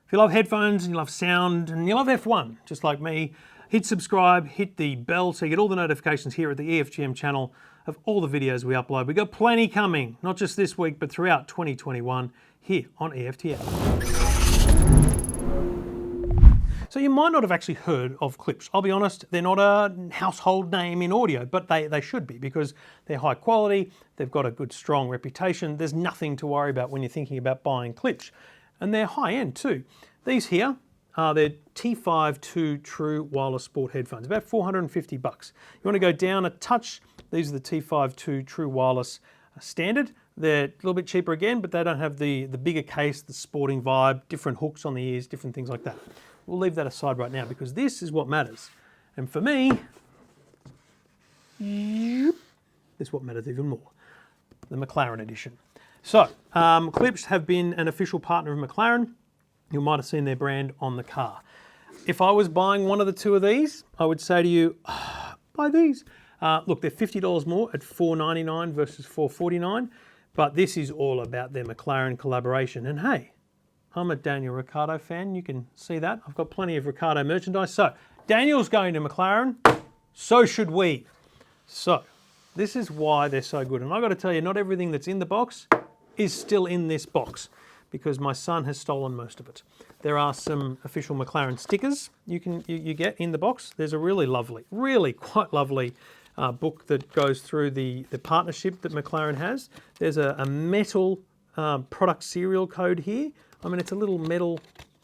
If you love headphones and you love sound and you love F1, just like me, hit subscribe, hit the bell so you get all the notifications here at the EFGM channel of all the videos we upload. We've got plenty coming, not just this week, but throughout 2021 here on EFTM. So you might not have actually heard of Klipsch. I'll be honest, they're not a household name in audio, but they should be because they're high quality, they've got a good strong reputation, there's nothing to worry about when you're thinking about buying Klipsch. And they're high end too. These here are their T5 True Wireless Sport headphones, about $450. You want to go down a touch, these are the T5 True Wireless Standard. They're a little bit cheaper again, but they don't have the bigger case, the sporting vibe, different hooks on the ears, different things like that. We'll leave that aside right now because this is what matters. And for me, this is what matters even more, the McLaren Edition. So, Klipsch have been an official partner of McLaren. You might have seen their brand on the car. If I was buying one of the two of these, I would say to you, buy these. Look, they're $50 more at $499 versus $449, but this is all about their McLaren collaboration. And hey, I'm a Daniel Ricciardo fan. You can see that. I've got plenty of Ricciardo merchandise. So, Daniel's going to McLaren. So should we. So, this is why they're so good. And I've got to tell you, not everything that's in the box is still in this box because my son has stolen most of it. There are some official McLaren stickers you get in the box. There's a really lovely, really quite lovely book that goes through the partnership that McLaren has. There's a metal product serial code here. I mean, it's a little metal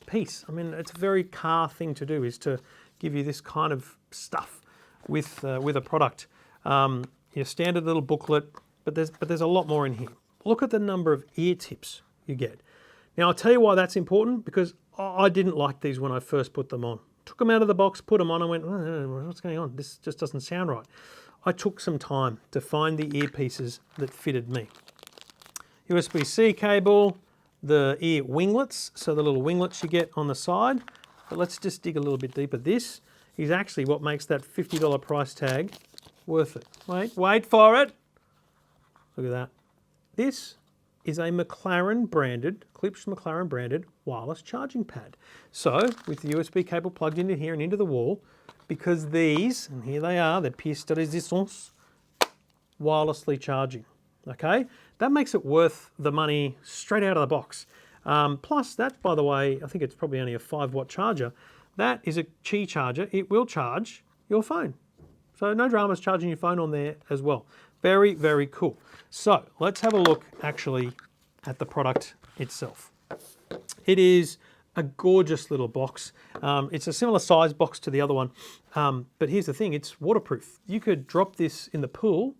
piece. I mean, it's a very car thing to do, is to give you this kind of stuff with a product. Your standard little booklet, but there's a lot more in here. Look at the number of ear tips you get. Now, I'll tell you why that's important, because I didn't like these when I first put them on. Took them out of the box, put them on, and went, oh, what's going on? This just doesn't sound right. I took some time to find the earpieces that fitted me. USB-C cable, the ear winglets, so the little winglets you get on the side. But let's just dig a little bit deeper. This is actually what makes that $50 price tag worth it. Wait for it. Look at that. This is a McLaren branded, Klipsch McLaren branded wireless charging pad. So with the USB cable plugged into here and into the wall, because these, and here they are, the pièce de résistance, wirelessly charging. Okay, that makes it worth the money straight out of the box. Plus that, by the way, I think it's probably only a 5-watt charger. That is a Qi charger. It will charge your phone. So no dramas charging your phone on there as well. Very, very cool. So let's have a look actually at the product itself. It is a gorgeous little box. It's a similar size box to the other one. But here's the thing, it's waterproof. You could drop this in the pool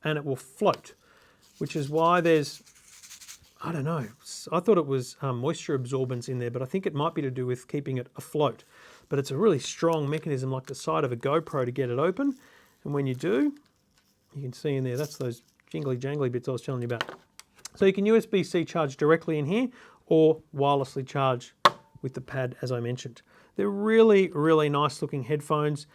and it will float, which is why there's, I don't know, I thought it was moisture absorbance in there, but I think it might be to do with keeping it afloat. But it's a really strong mechanism like the side of a GoPro to get it open. And when you do, you can see in there, that's those jingly jangly bits I was telling you about. So you can USB-C charge directly in here or wirelessly charge with the pad, as I mentioned. They're really, really nice looking headphones.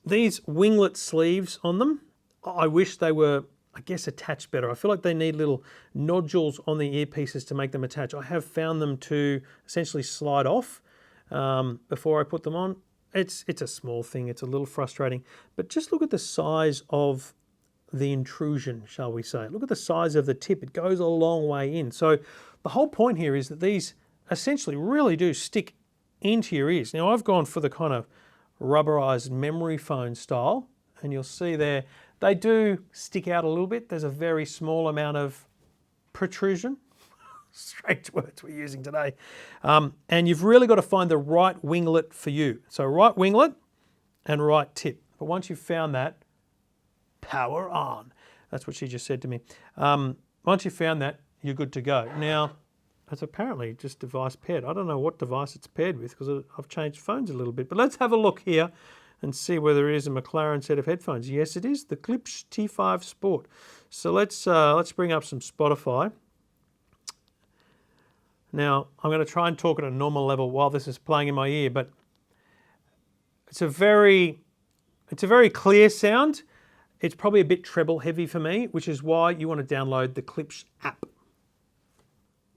These winglet sleeves on them, I wish they were, I guess, attached better. I feel like they need little nodules on the earpieces to make them attach. I have found them to essentially slide off before I put them on. It's a small thing, it's a little frustrating, but just look at the size of the intrusion, shall we say. Look at the size of the tip, it goes a long way in. So the whole point here is that these essentially really do stick into your ears. Now I've gone for the kind of rubberized memory foam style, and you'll see there, they do stick out a little bit. There's a very small amount of protrusion. Strange words we're using today. And you've really got to find the right winglet for you. So right winglet and right tip. But once you've found that, power on. That's what she just said to me. Once you've found that, you're good to go. Now, it's apparently just device paired. I don't know what device it's paired with because I've changed phones a little bit. But let's have a look here and see whether it is a McLaren set of headphones. Yes, it is. The Klipsch T5 Sport. So let's bring up some Spotify. Now, I'm going to try and talk at a normal level while this is playing in my ear, but it's a very clear sound. It's probably a bit treble heavy for me, which is why you want to download the Klipsch app.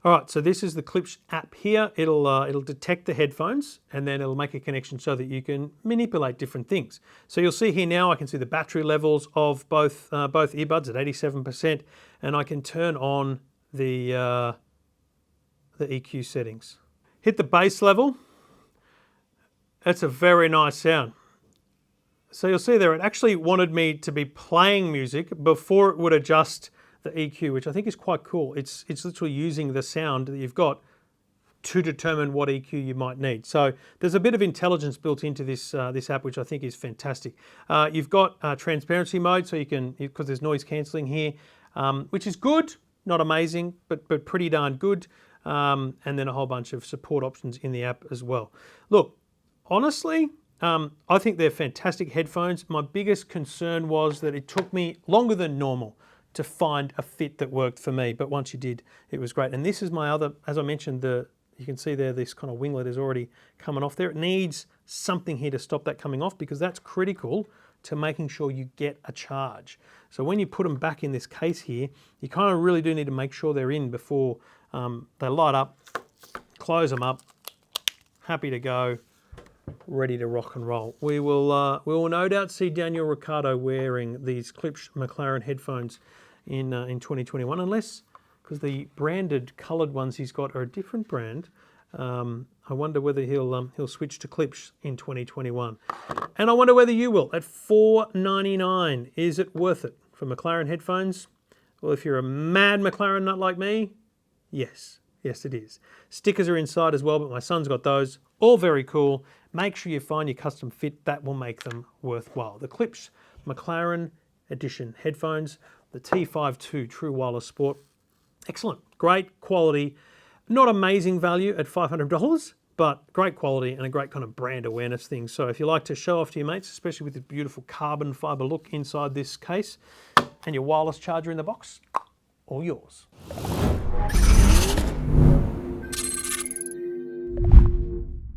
All right, so this is the Klipsch app here. It'll detect the headphones and then it'll make a connection so that you can manipulate different things. So you'll see here now I can see the battery levels of both earbuds at 87%, and I can turn on the EQ settings. Hit the bass level. That's a very nice sound. So you'll see there, it actually wanted me to be playing music before it would adjust the EQ, which I think is quite cool. It's literally using the sound that you've got to determine what EQ you might need. So there's a bit of intelligence built into this app, which I think is fantastic. You've got transparency mode, so you can, because there's noise cancelling here, which is good, not amazing, but pretty darn good. And then a whole bunch of support options in the app as well. Look, honestly, I think they're fantastic headphones. My biggest concern was that it took me longer than normal to find a fit that worked for me. But once you did, it was great. And this is my other, as I mentioned, you can see there, this kind of winglet is already coming off there. It needs something here to stop that coming off, because that's critical to making sure you get a charge. So when you put them back in this case here, you kind of really do need to make sure they're in before they light up, close them up, happy to go, ready to rock and roll. We will no doubt see Daniel Ricciardo wearing these Klipsch McLaren headphones in 2021, unless, because the branded coloured ones he's got are a different brand. I wonder whether he'll switch to Klipsch in 2021, and I wonder whether you will. At $4.99, is it worth it for McLaren headphones? Well, if you're a mad McLaren nut like me, yes. Yes, it is. Stickers are inside as well, but my son's got those. All very cool. Make sure you find your custom fit. That will make them worthwhile. The Klipsch McLaren Edition headphones, the T52 True Wireless Sport. Excellent. Great quality. Not amazing value at $500, but great quality and a great kind of brand awareness thing. So if you like to show off to your mates, especially with the beautiful carbon fiber look inside this case and your wireless charger in the box, all yours.